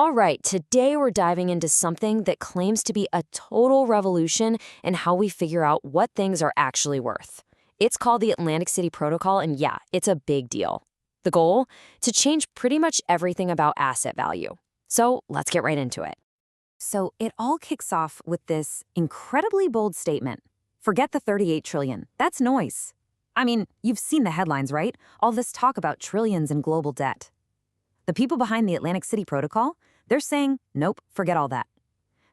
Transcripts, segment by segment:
All right, today we're diving into something that claims to be a total revolution in how we figure out what things are actually worth. It's called the Atlantic City Protocol, and yeah, it's a big deal. The goal? To change pretty much everything about asset value. So let's get right into it. So it all kicks off with this incredibly bold statement. Forget the 38 trillion. That's noise. I mean, you've seen the headlines, right? All this talk about trillions in global debt. The people behind the Atlantic City Protocol, they're saying, nope, forget all that.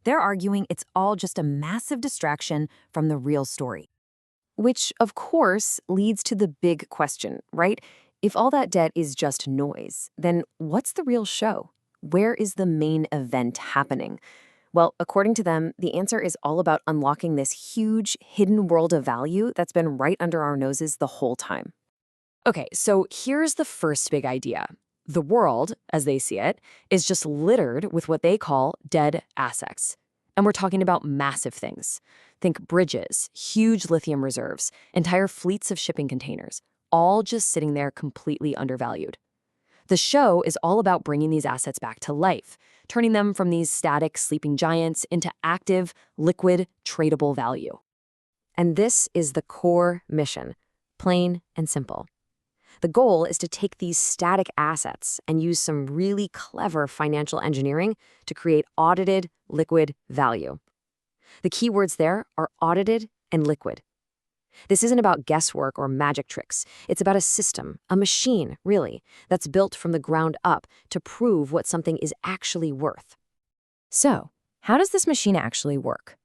They're arguing it's all just a massive distraction from the real story. Which, of course, leads to the big question, right? If all that debt is just noise, then what's the real show? Where is the main event happening? Well, according to them, the answer is all about unlocking this huge hidden world of value that's been right under our noses the whole time. Okay, so here's the first big idea. The world, as they see it, is just littered with what they call dead assets. And we're talking about massive things. Think bridges, huge lithium reserves, entire fleets of shipping containers, all just sitting there completely undervalued. The show is all about bringing these assets back to life, turning them from these static, sleeping giants into active, liquid, tradable value. And this is the core mission, plain and simple. The goal is to take these static assets and use some really clever financial engineering to create audited, liquid value. The key words there are audited and liquid. This isn't about guesswork or magic tricks. It's about a system, a machine, really, that's built from the ground up to prove what something is actually worth. So, how does this machine actually work?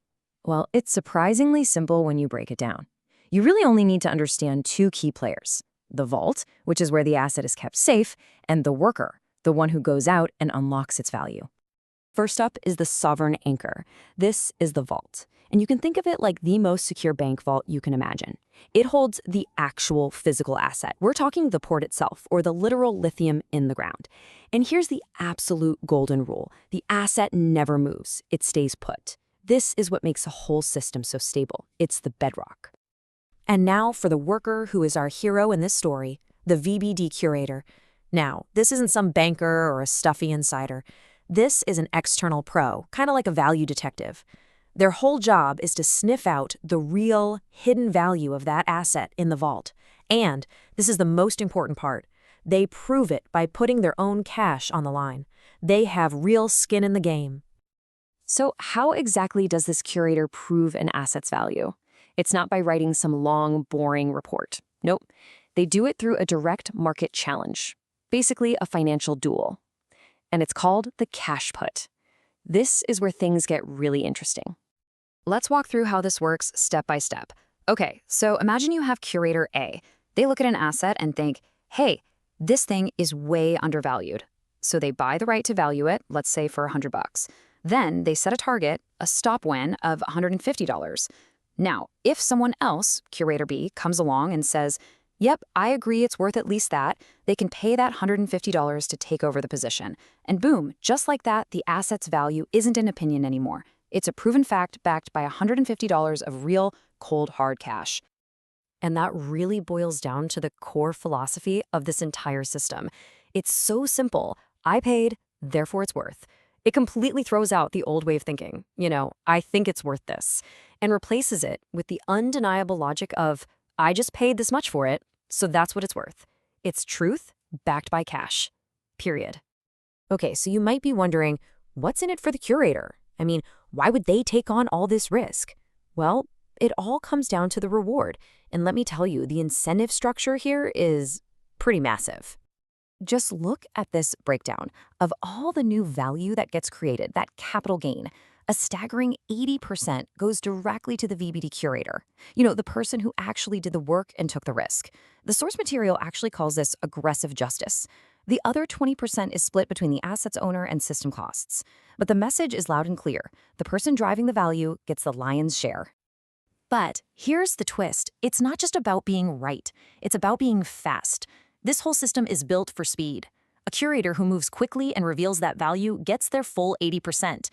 Well, it's surprisingly simple when you break it down. You really only need to understand two key players: the vault, which is where the asset is kept safe, and the worker, the one who goes out and unlocks its value. First up is the sovereign anchor. This is the vault. And you can think of it like the most secure bank vault you can imagine. It holds the actual physical asset. We're talking the port itself, or the literal lithium in the ground. And here's the absolute golden rule. The asset never moves. It stays put. This is what makes a whole system so stable. It's the bedrock. And now for the worker who is our hero in this story, the VBD curator. Now, this isn't some banker or a stuffy insider. This is an external pro, kind of like a value detective. Their whole job is to sniff out the real, hidden value of that asset in the vault. And, this is the most important part, they prove it by putting their own cash on the line. They have real skin in the game. So how exactly does this curator prove an asset's value? It's not by writing some long, boring report. Nope. They do it through a direct market challenge, basically a financial duel. And it's called the cash put. This is where things get really interesting. Let's walk through how this works step by step. Okay, so imagine you have curator A. They look at an asset and think, hey, this thing is way undervalued. So they buy the right to value it, let's say for $100. Then they set a target, a stop win of $150. Now, if someone else, curator B, comes along and says, yep, I agree it's worth at least that, they can pay that $150 to take over the position. And boom, just like that, the asset's value isn't an opinion anymore. It's a proven fact backed by $150 of real, cold, hard cash. And that really boils down to the core philosophy of this entire system. It's so simple. I paid, therefore it's worth. It completely throws out the old way of thinking, I think it's worth this, and replaces it with the undeniable logic of, I just paid this much for it, so that's what it's worth. It's truth backed by cash. Period. Okay, so you might be wondering, what's in it for the curator? I mean, why would they take on all this risk? Well, it all comes down to the reward. And let me tell you, the incentive structure here is pretty massive. Just look at this breakdown of all the new value that gets created, that capital gain. A staggering 80% goes directly to the VBD curator, the person who actually did the work and took the risk. The source material actually calls this aggressive justice. The other 20% is split between the asset's owner and system costs. But the message is loud and clear. The person driving the value gets the lion's share. But here's the twist. It's not just about being right. It's about being fast. This whole system is built for speed. A curator who moves quickly and reveals that value gets their full 80%.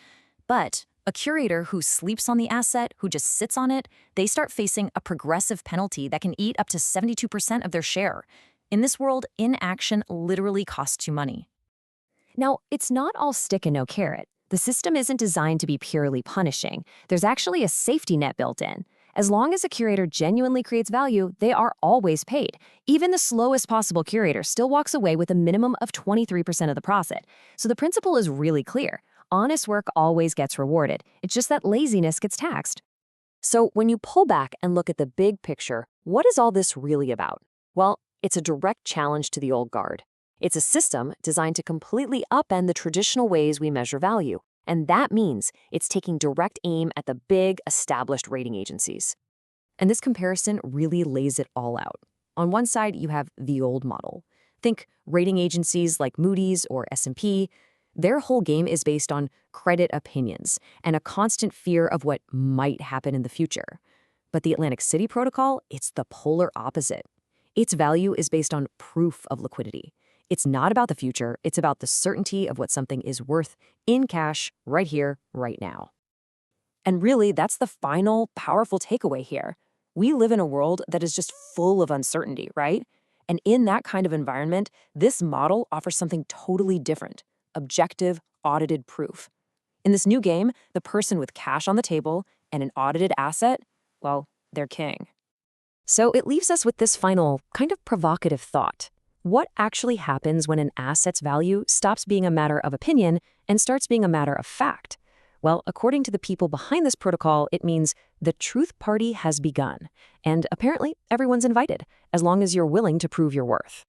But a curator who sleeps on the asset, who just sits on it, they start facing a progressive penalty that can eat up to 72% of their share. In this world, inaction literally costs you money. Now, it's not all stick and no carrot. The system isn't designed to be purely punishing. There's actually a safety net built in. As long as a curator genuinely creates value, they are always paid. Even the slowest possible curator still walks away with a minimum of 23% of the profit. So the principle is really clear. Honest work always gets rewarded. It's just that laziness gets taxed. So when you pull back and look at the big picture, what is all this really about? Well, it's a direct challenge to the old guard. It's a system designed to completely upend the traditional ways we measure value. And that means it's taking direct aim at the big, established rating agencies. And this comparison really lays it all out. On one side, you have the old model. Think rating agencies like Moody's or S&P. Their whole game is based on credit opinions and a constant fear of what might happen in the future. But the Atlantic City Protocol, it's the polar opposite. Its value is based on proof of liquidity. It's not about the future, it's about the certainty of what something is worth in cash right here, right now. And really, that's the final, powerful takeaway here. We live in a world that is just full of uncertainty, right? And in that kind of environment, this model offers something totally different: objective, audited proof. In this new game, the person with cash on the table and an audited asset, well, they're king. So it leaves us with this final, kind of provocative thought. What actually happens when an asset's value stops being a matter of opinion and starts being a matter of fact? Well, according to the people behind this protocol, it means the truth party has begun. And apparently, everyone's invited, as long as you're willing to prove your worth.